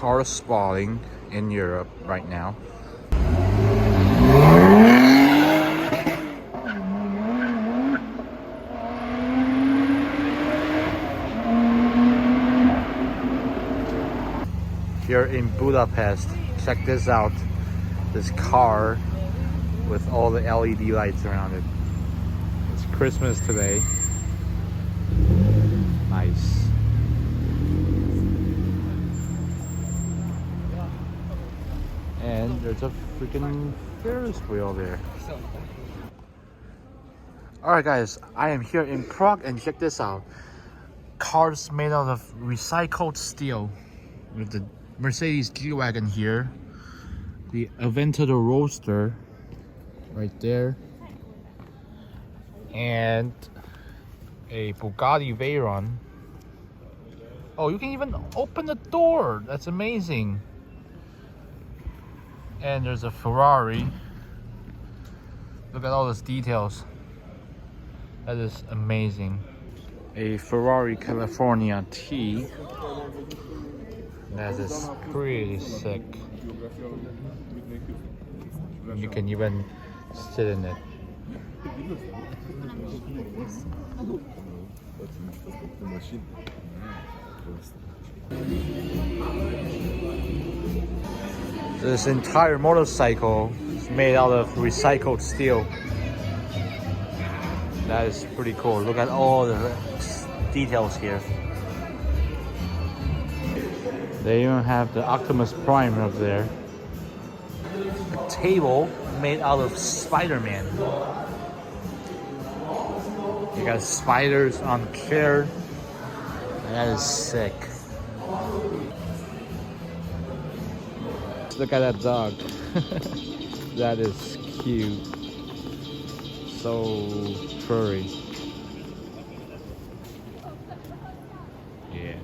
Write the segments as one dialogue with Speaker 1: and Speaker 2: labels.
Speaker 1: car spotting in Europe right now. Here in Budapest, check this out. This car with all the LED lights around it. It's Christmas today. Nice. And there's a freaking Ferris wheel there. Alright guys, I am here in Prague and check this out. Cars made out of recycled steel. With the Mercedes G-Wagon here. The Aventador Roadster right there. And a Bugatti Veyron. Oh, you can even open the door. That's amazing. And there's a Ferrari. Look at all those details. That is amazing. A Ferrari California T. That is pretty sick. You can even sit in it. This entire motorcycle is made out of recycled steel. That is pretty cool. Look at all the details here. They even have the Optimus Prime up there. A table made out of Spider-Man. You got spiders on chair. That is sick. Look at that dog. That is cute. So furry. Yeah.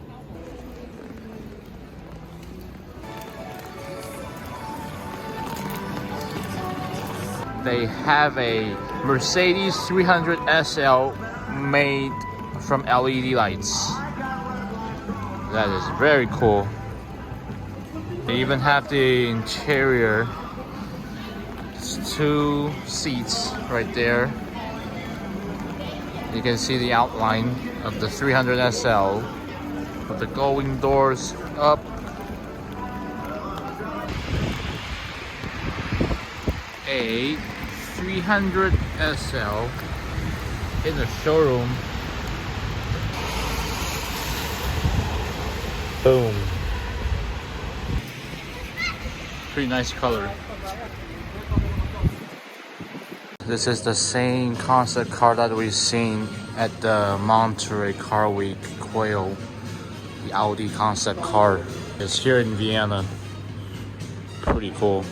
Speaker 1: They have a Mercedes 300 SL made from LED lights. That is very cool. They even have the interior. It's 2 seats right there. You can see the outline of the 300 SL with the going doors up. A 300 SL in the showroom. Boom. Pretty nice color. This is the same concept car that we've seen at the Monterey Car Week Quail. The Audi concept car. It's here in Vienna. Pretty cool.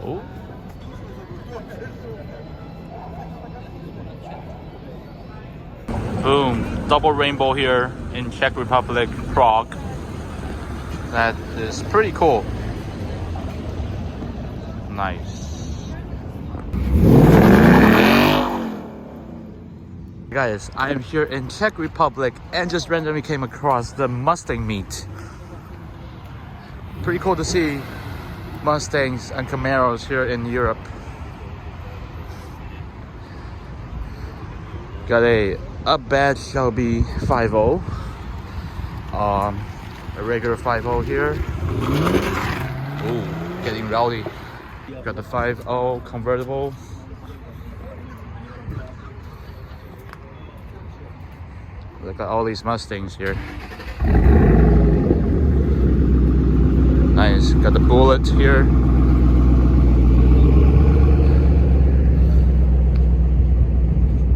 Speaker 1: Oh. Boom, double rainbow here in Czech Republic, Prague. That is pretty cool. Nice. Guys, I am here in Czech Republic and just randomly came across the Mustang meet. Pretty cool to see Mustangs and Camaros here in Europe. Got a up-badge Shelby 5.0, a regular 5.0 here. Ooh, getting rowdy. Got the 5.0 convertible. Look at all these Mustangs here. Nice. Got the Bullet here.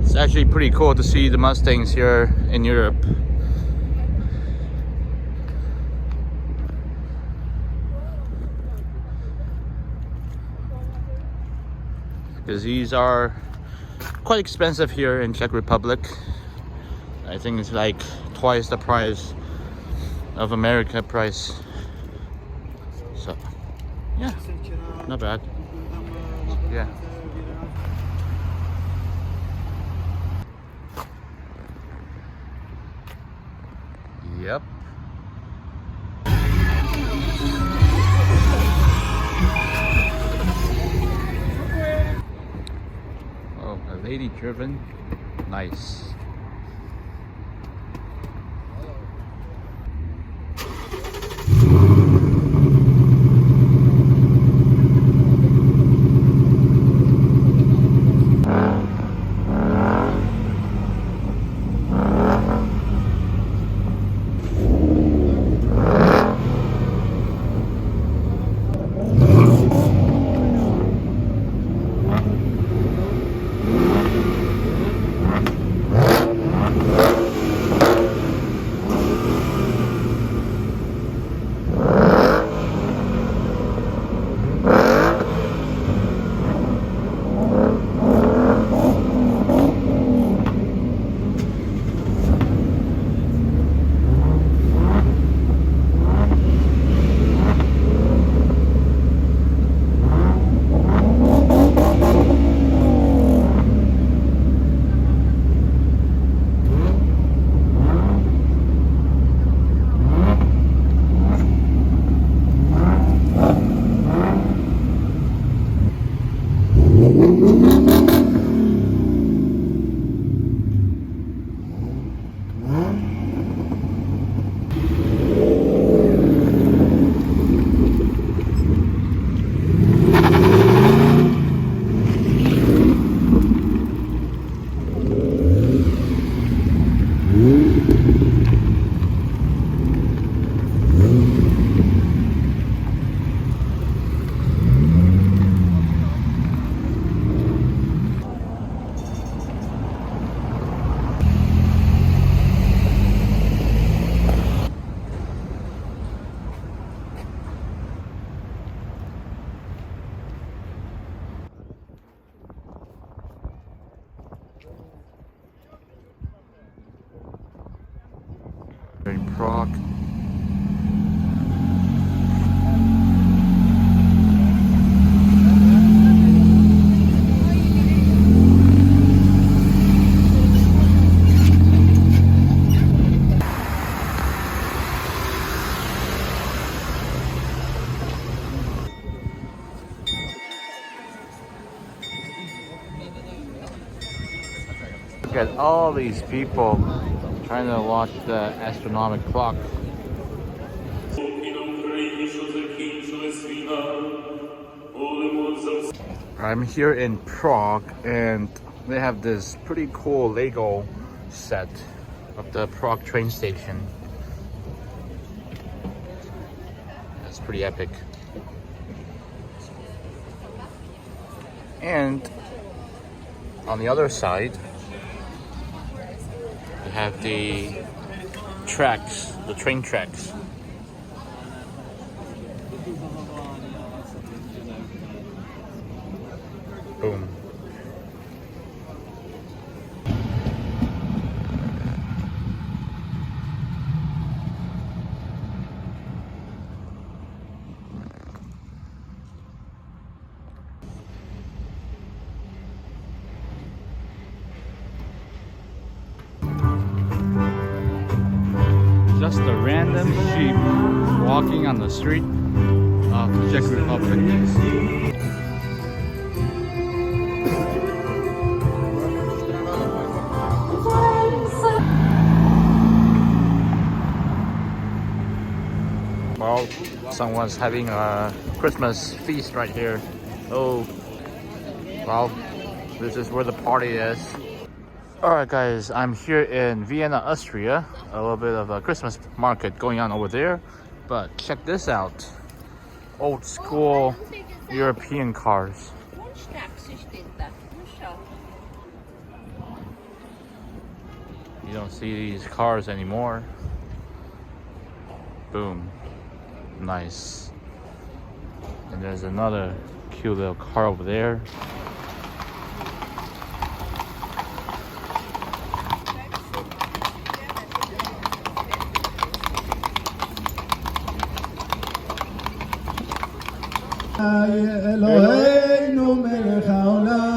Speaker 1: It's actually pretty cool to see the Mustangs here in Europe. Because these are quite expensive here in Czech Republic. I think it's like twice the price of America price. So yeah, not bad. Yeah. Yep. Oh, a lady driven. Nice. In Prague. Look at all these people trying to watch the astronomical clock. I'm here in Prague and they have this pretty cool Lego set of the Prague train station. That's pretty epic. And on the other side, you have the tracks, the train tracks. Boom. Just a random sheep walking on the street. of Czech Republic. Well, someone's having a Christmas feast right here. Oh, well, this is where the party is. Alright guys, I'm here in Vienna, Austria. A little bit of a Christmas market going on over there. But check this out. Old school European cars. You don't see these cars anymore. Boom. Nice. And there's another cute little car over there.
Speaker 2: אלוהינו מלך העולם